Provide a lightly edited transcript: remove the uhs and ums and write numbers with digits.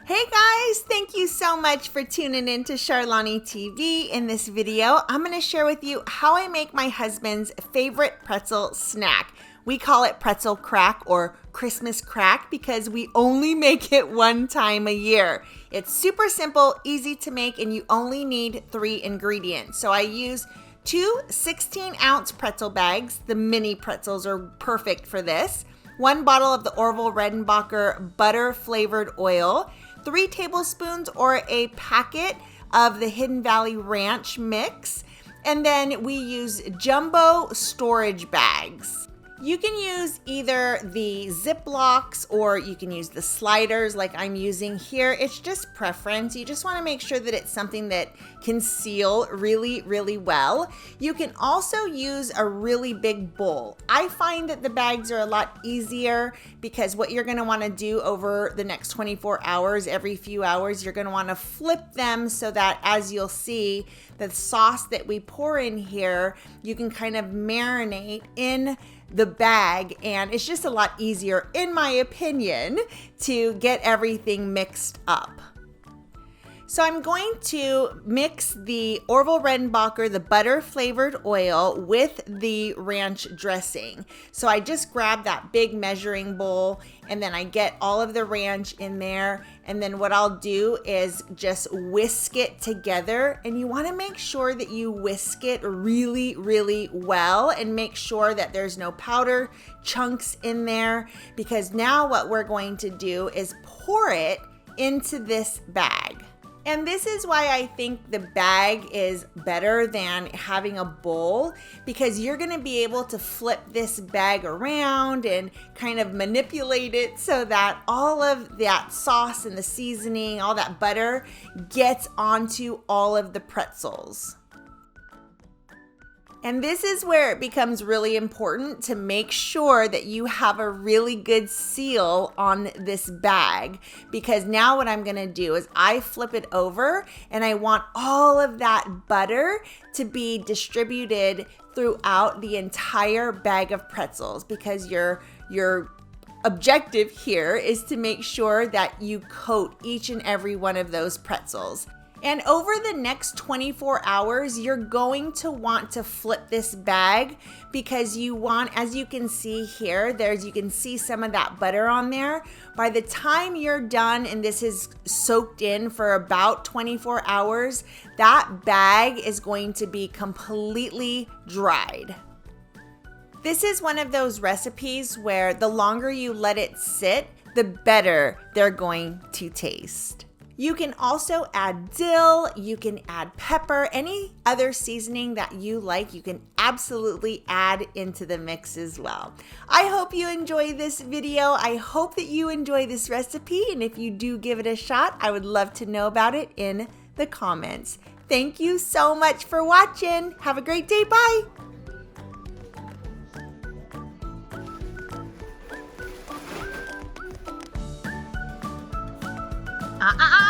Hey guys, thank you so much for tuning in to Charlani TV. In this video, I'm going to share with you how I make my husband's favorite pretzel snack. We call it Pretzel Crack or Christmas Crack because we only make it one time a year. It's super simple, easy to make, and you only need 3 ingredients. So I use 2 16-ounce pretzel bags. The mini pretzels are perfect for this. 1 bottle of the Orville Redenbacher butter-flavored oil. 3 tablespoons or a packet of the Hidden Valley Ranch mix. And then we use jumbo storage bags. You can use either the Ziplocs or you can use the sliders like I'm using here. It's just preference. You just want to make sure that it's something that can seal really, really well. You can also use a really big bowl. I find that the bags are a lot easier because what you're going to want to do over the next 24 hours, every few hours, you're going to want to flip them so that, as you'll see, the sauce that we pour in here, you can kind of marinate in the bag, and it's just a lot easier, in my opinion, to get everything mixed up. So I'm going to mix the Orville Redenbacher, the butter flavored oil, with the ranch dressing. So I just grab that big measuring bowl and then I get all of the ranch in there. And then what I'll do is just whisk it together. And you want to make sure that you whisk it really, really well and make sure that there's no powder chunks in there, because now what we're going to do is pour it into this bag. And this is why I think the bag is better than having a bowl, because you're going to be able to flip this bag around and kind of manipulate it so that all of that sauce and the seasoning, all that butter, gets onto all of the pretzels. And this is where it becomes really important to make sure that you have a really good seal on this bag, because now what I'm gonna do is I flip it over and I want all of that butter to be distributed throughout the entire bag of pretzels, because your objective here is to make sure that you coat each and every one of those pretzels. And over the next 24 hours, you're going to want to flip this bag, because you want, as you can see here, you can see some of that butter on there. By the time you're done and this is soaked in for about 24 hours, that bag is going to be completely dried. This is one of those recipes where the longer you let it sit, the better they're going to taste. You can also add dill, you can add pepper, any other seasoning that you like, you can absolutely add into the mix as well. I hope you enjoy this video. I hope that you enjoy this recipe, and if you do give it a shot, I would love to know about it in the comments. Thank you so much for watching. Have a great day. Bye. Ah, ah, ah.